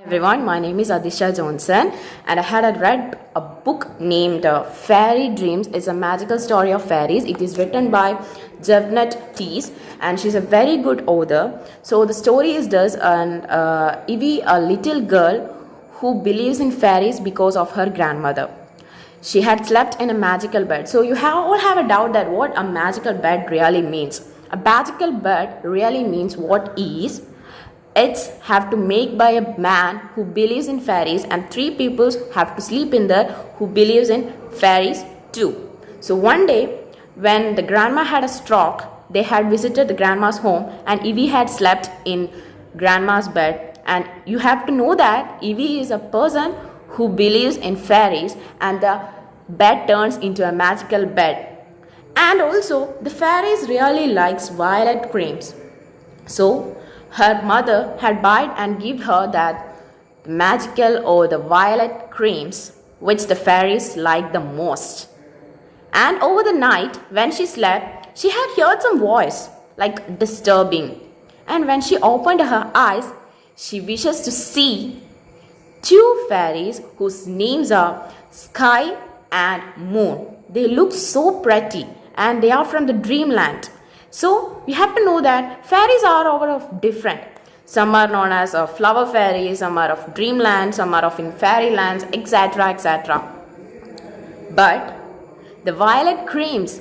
Everyone, my name is Athishaya Johnson and I had read a book named Fairy Dreams. It's a magical story of fairies. It is written by Jevnet Tees and she's a very good author. So the story is this, and Evie, a little girl who believes in fairies because of her grandmother. She had slept in a magical bed. So you all have a doubt that what a magical bed really means. A magical bed really means what is. It's have to make by a man who believes in fairies, and 3 people have to sleep in there who believes in fairies too. So one day when the grandma had a stroke, they had visited the grandma's home and Evie had slept in grandma's bed. And you have to know that Evie is a person who believes in fairies, and the bed turns into a magical bed. And also the fairies really likes violet creams. So her mother had bought and give her that magical or the violet creams which the fairies liked the most. And over the night when she slept, she had heard some voice like disturbing. And when she opened her eyes, she wishes to see 2 fairies whose names are Sky and Moon. They look so pretty and they are from the dreamland. So you have to know that fairies are all of different. Some are known as flower fairies, some are of dreamland, some are of in fairylands, etc. etc. But the violet creams,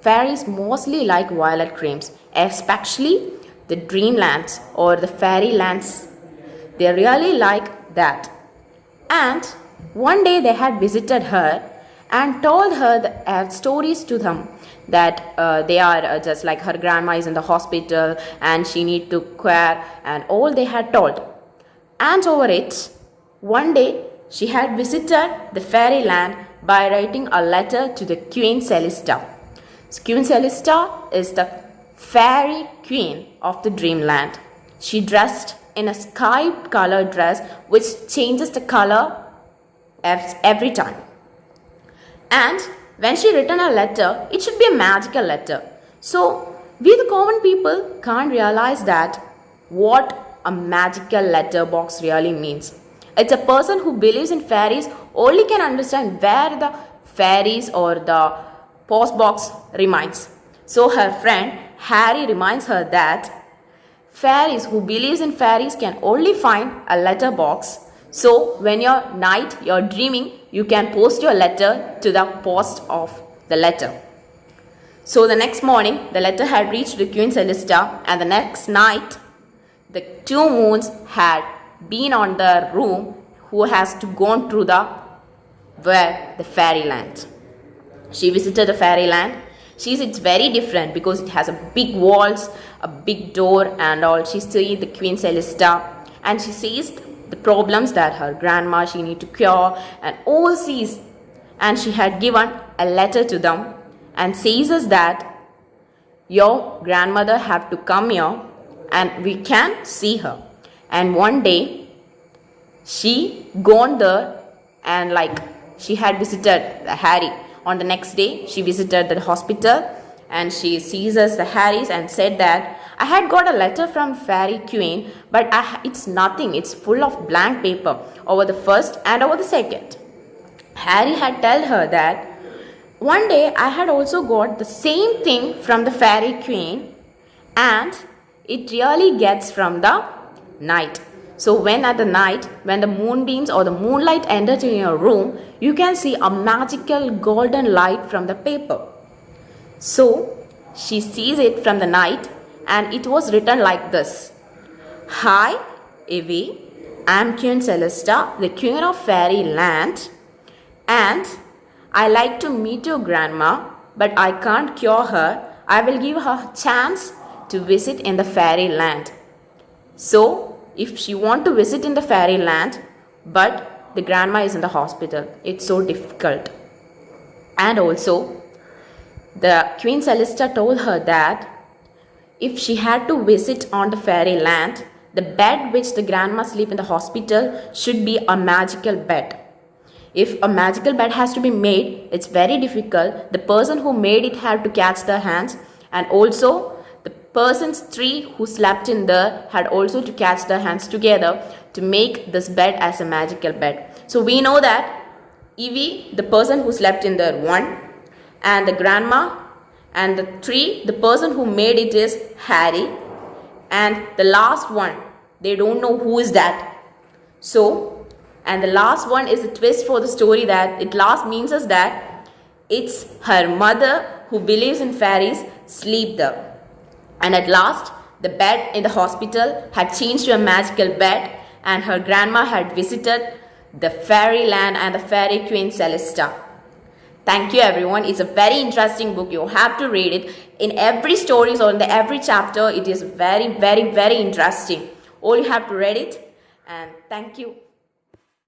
fairies mostly like violet creams, especially the dreamlands or the fairylands. They really like that. And one day they had visited her and told her the stories to them, that they are just like her grandma is in the hospital and she need to care, and all they had told. And over it, one day she had visited the fairyland by writing a letter to the Queen Celesta. So Queen Celesta is the fairy queen of the dreamland. She dressed in a sky colored dress which changes the color every time. And when she written a letter, it should be a magical letter. So we the common people can't realize that what a magical letter box really means. It's a person who believes in fairies only can understand where the fairies or the post box remains. So her friend Harry reminds her that fairies who believes in fairies can only find a letter box. So when you're dreaming, you can post your letter to the post of the letter. So the next morning, the letter had reached the Queen Celesta, and the next night, the 2 moons had been on the room who has to go through the fairyland. She visited the fairyland. It's very different because it has a big walls, a big door and all. She sees the Queen Celesta and she sees the problems that her grandma she need to cure and all sees, and she had given a letter to them and says us that your grandmother have to come here and we can see her. And one day she gone there and like she had visited Harry. On the next day she visited the hospital and she sees us the Harrys and said that I had got a letter from Fairy Queen, but it's nothing. It's full of blank paper over the first and over the second. Harry had told her that one day I had also got the same thing from the Fairy Queen, and it really gets from the night. So when at the night, when the moonbeams or the moonlight enters in your room, you can see a magical golden light from the paper. So she sees it from the night, and it was written like this: Hi, Evie, I am Queen Celesta, the Queen of Fairyland, and I like to meet your grandma, but I can't cure her. I will give her a chance to visit in the fairyland. So, if she want to visit in the fairyland, but the grandma is in the hospital, it's so difficult. And also, the Queen Celesta told her that if she had to visit on the fairyland, the bed which the grandma sleep in the hospital should be a magical bed. If a magical bed has to be made, it's very difficult. The person who made it had to catch their hands, and also the persons 3 who slept in there had also to catch their hands together to make this bed as a magical bed. So we know that Evie, the person who slept in the 1, and the grandma, and the 3, the person who made it is Harry, and the last one, they don't know who is that. So, and the last one is a twist for the story, that it last means is that it's her mother who believes in fairies sleep there. And at last, the bed in the hospital had changed to a magical bed, and her grandma had visited the fairyland and the fairy queen Celesta. Thank you everyone. It's a very interesting book. You have to read it. In every story or in every chapter, it is very, very, very interesting. All you have to read it. And thank you.